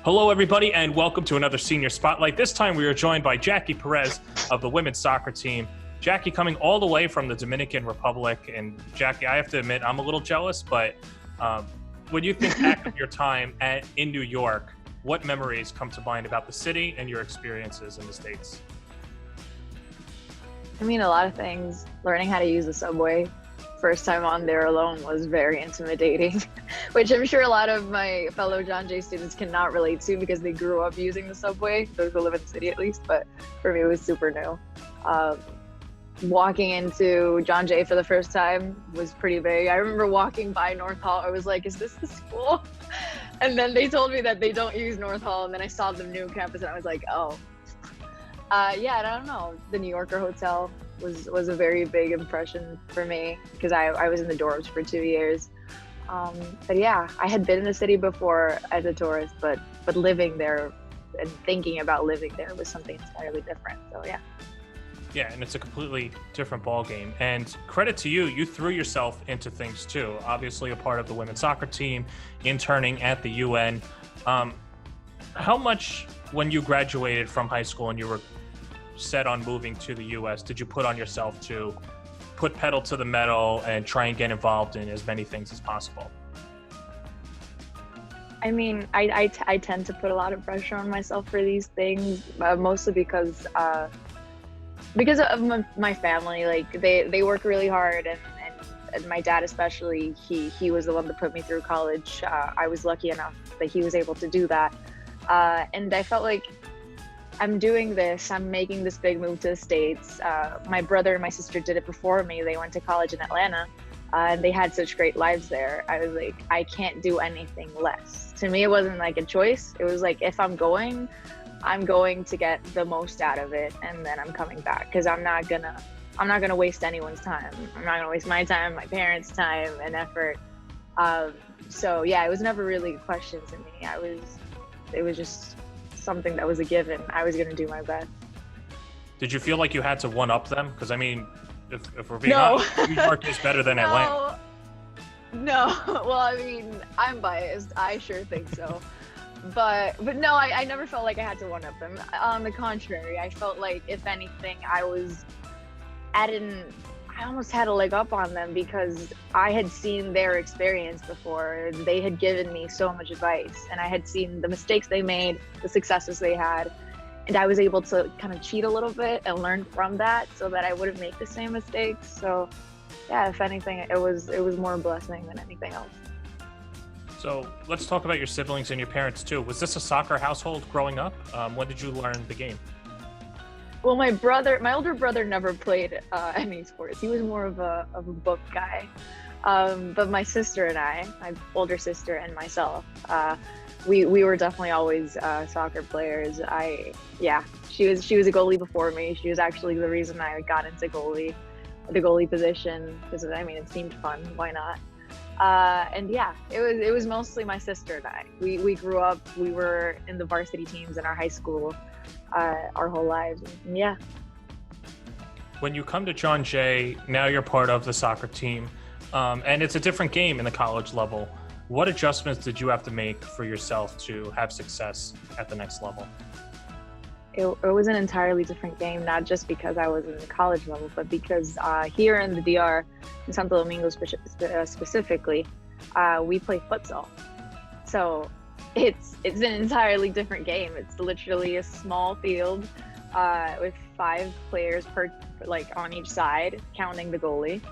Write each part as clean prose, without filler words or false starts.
Hello, everybody, and welcome to another Senior Spotlight. This time we are joined by Jackie Perez of the women's soccer team. Jackie coming all the way from the Dominican Republic. And Jackie, I have to admit, I'm a little jealous, but when you think back of your time in New York, what memories come to mind about the city and your experiences in the States? I mean, a lot of things. Learning how to use the subway first time on there alone was very intimidating, which I'm sure a lot of my fellow John Jay students cannot relate to because they grew up using the subway, those who live in the city at least, but for me it was super new. Walking into John Jay for the first time was pretty big. I remember walking by North Hall, I was like, is this the school? And then they told me that they don't use North Hall, and then I saw the new campus and I was like, oh. Yeah, I don't know. The New Yorker Hotel was a very big impression for me because I was in the dorms for 2 years. But yeah, I had been in the city before as a tourist, but living there and thinking about living there was something entirely different. So yeah. Yeah, and it's a completely different ball game. And credit to you, you threw yourself into things too. Obviously a part of the women's soccer team, interning at the UN. How much, when you graduated from high school and you were set on moving to the US, did you put on yourself to put pedal to the metal and try and get involved in as many things as possible? I mean, I tend to put a lot of pressure on myself for these things, mostly because of my family. Like they work really hard, and my dad especially, he was the one that put me through college. I was lucky enough that he was able to do that. And I felt like I'm doing this, I'm making this big move to the States. My brother and my sister did it before me. They went to college in Atlanta, and they had such great lives there. I was like, I can't do anything less. To me, it wasn't like a choice. It was like, if I'm going to get the most out of it, and then I'm coming back, because I'm not gonna waste anyone's time. I'm not gonna waste my time, my parents' time and effort. So yeah, it was never really a question to me. It was just something that was a given. I was going to do my best. Did you feel like you had to one-up them? Because, I mean, if we're being honest, New York is better than Atlanta. No. Well, I mean, I'm biased. I sure think so. But no, I never felt like I had to one-up them. On the contrary, I felt like, if anything, I almost had a leg up on them because I had seen their experience before. They had given me so much advice, and I had seen the mistakes they made, the successes they had, and I was able to kind of cheat a little bit and learn from that so that I wouldn't make the same mistakes. So yeah, if anything, it was more a blessing than anything else. So let's talk about your siblings and your parents too. Was this a soccer household growing up? When did you learn the game? Well, my older brother never played any sports. He was more of a book guy. But my sister and I, my older sister and myself, we were definitely always soccer players. She was a goalie before me. She was actually the reason I got into the goalie position, because I mean, it seemed fun. Why not? And yeah, it was mostly my sister and I. We grew up. We were in the varsity teams in our high school our whole lives. And yeah. When you come to John Jay, now you're part of the soccer team, and it's a different game in the college level. What adjustments did you have to make for yourself to have success at the next level? It was an entirely different game, not just because I was in the college level, but because here in the DR, in Santo Domingo specifically, we play futsal. So it's an entirely different game. It's literally a small field with 5 players on each side, counting the goalie.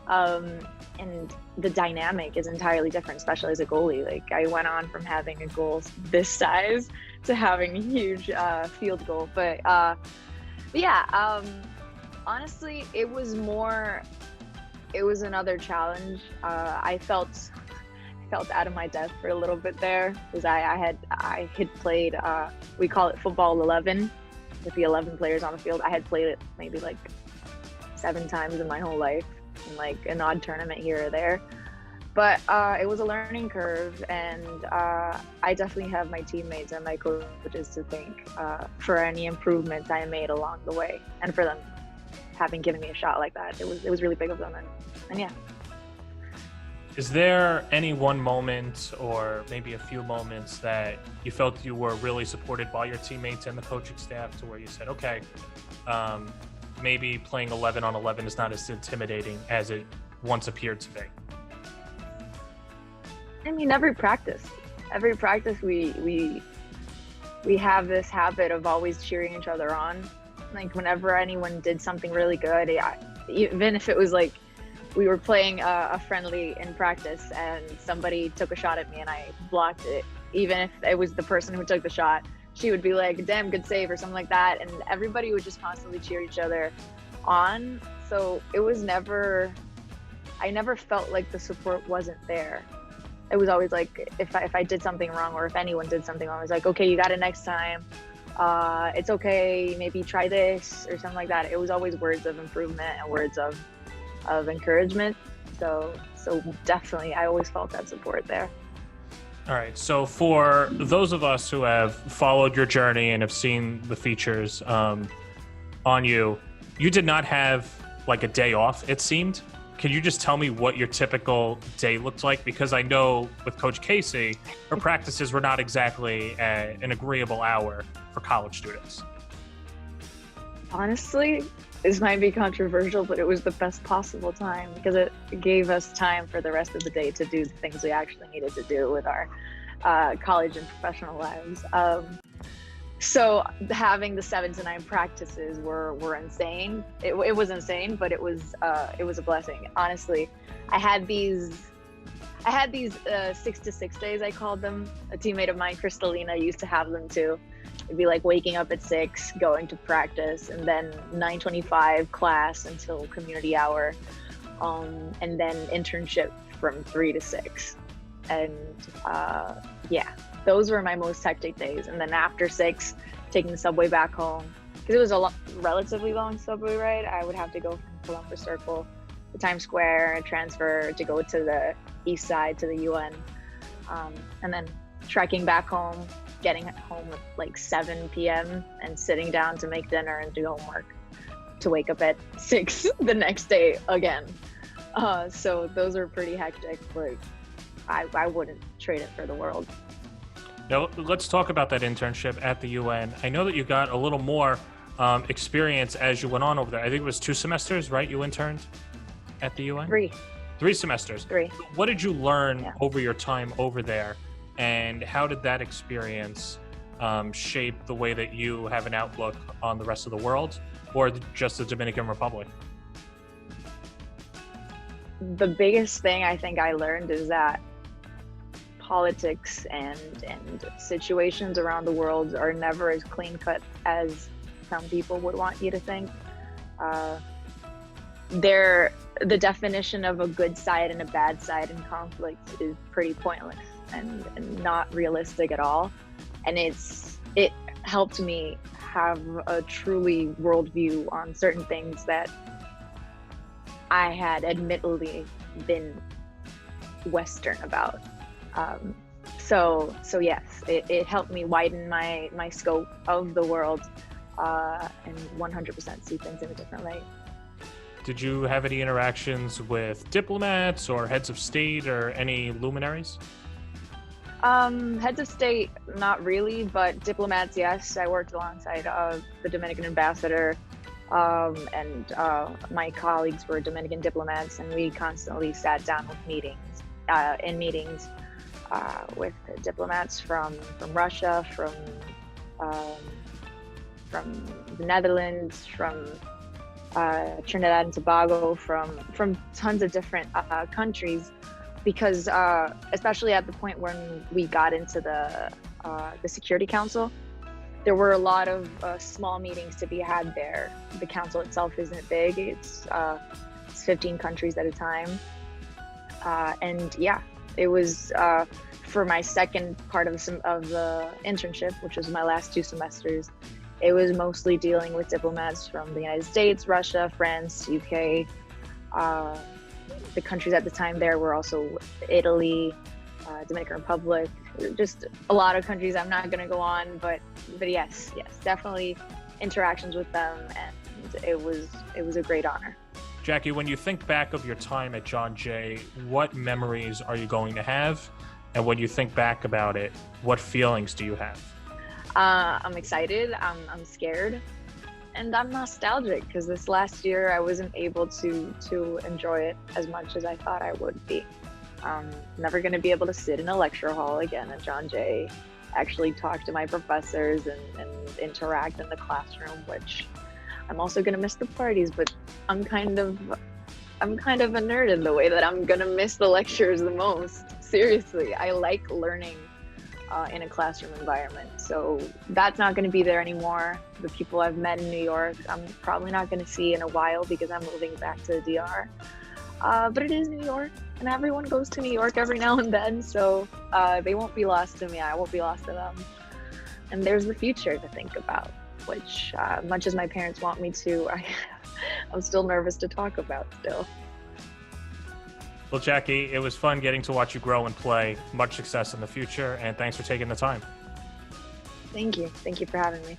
And the dynamic is entirely different, especially as a goalie. Like, I went on from having a goal this size to having a huge field goal. But honestly, it was another challenge. I felt out of my depth for a little bit there, because I had played, we call it football 11, with the 11 players on the field. I had played it maybe like 7 times in my whole life, in like an odd tournament here or there. But it was a learning curve, and I definitely have my teammates and my coaches to thank for any improvements I made along the way, and for them having given me a shot like that. It was really big of them, and yeah. Is there any one moment or maybe a few moments that you felt you were really supported by your teammates and the coaching staff to where you said, okay, maybe playing 11 on 11 is not as intimidating as it once appeared to be? I mean, every practice we have this habit of always cheering each other on. Like whenever anyone did something really good, even if it was like we were playing a friendly in practice and somebody took a shot at me and I blocked it, even if it was the person who took the shot, she would be like, damn, good save, or something like that. And everybody would just constantly cheer each other on. So it was I never felt like the support wasn't there. It was always like, if I did something wrong, or if anyone did something wrong, I was like, okay, you got it next time. It's okay, maybe try this, or something like that. It was always words of improvement and words of encouragement. So definitely, I always felt that support there. All right. So for those of us who have followed your journey and have seen the features on you, you did not have like a day off, it seemed. Can you just tell me what your typical day looked like? Because I know with Coach Casey, her practices were not exactly an agreeable hour for college students. Honestly, this might be controversial, but it was the best possible time because it gave us time for the rest of the day to do the things we actually needed to do with our college and professional lives. So having the 7 to 9 practices were insane. It was insane, but it was a blessing. Honestly, I had these 6 to 6 days, I called them. A teammate of mine, Kristalina, used to have them too. It'd be like waking up at 6, going to practice, and then 9:25 class until community hour, and then internship from 3 to 6. And yeah, those were my most hectic days. And then after 6, taking the subway back home, because it was a relatively long subway ride. I would have to go from Columbus Circle to Times Square, transfer to go to the east side to the UN, and then trekking back home, getting home at like 7 p.m. and sitting down to make dinner and do homework to wake up at 6 the next day again. So those are pretty hectic, but I wouldn't trade it for the world. Now, let's talk about that internship at the UN. I know that you got a little more experience as you went on over there. I think it was 2 semesters, right? You interned at the UN? 3. 3 semesters. 3. What did you learn over your time over there? And how did that experience shape the way that you have an outlook on the rest of the world or just the Dominican Republic? The biggest thing I think I learned is that politics and situations around the world are never as clean cut as some people would want you to think. The definition of a good side and a bad side in conflict is pretty pointless and not realistic at all. And it helped me have a truly worldview on certain things that I had admittedly been Western about. So yes, it helped me widen my scope of the world and 100% see things in a different light. Did you have any interactions with diplomats or heads of state or any luminaries? Heads of state, not really, but diplomats, yes. I worked alongside the Dominican ambassador, and my colleagues were Dominican diplomats, and we constantly sat down with meetings with diplomats from Russia, from the Netherlands, from Trinidad and Tobago, from tons of different countries, because especially at the point when we got into the Security Council, there were a lot of small meetings to be had there. The council itself isn't big; it's 15 countries at a time, and yeah, it was for my second part of the internship, which was my last 2 semesters. It was mostly dealing with diplomats from the United States, Russia, France, UK. The countries at the time there were also Italy, Dominican Republic, just a lot of countries. I'm not going to go on, but yes, definitely interactions with them, and it was a great honor. Jackie, when you think back of your time at John Jay, what memories are you going to have? And when you think back about it, what feelings do you have? I'm excited, I'm scared, and I'm nostalgic because this last year I wasn't able to enjoy it as much as I thought I would be. Never going to be able to sit in a lecture hall again at John Jay, actually talk to my professors and interact in the classroom, which I'm also going to miss the parties, but I'm kind of a nerd in the way that I'm going to miss the lectures the most. Seriously, I like learning in a classroom environment. So that's not going to be there anymore. The people I've met in New York, I'm probably not going to see in a while because I'm moving back to the DR. But it is New York, and everyone goes to New York every now and then, so they won't be lost to me. I won't be lost to them. And there's the future to think about, which much as my parents want me to, I'm still nervous to talk about still. Well, Jackie, it was fun getting to watch you grow and play. Much success in the future, and thanks for taking the time. Thank you. Thank you for having me.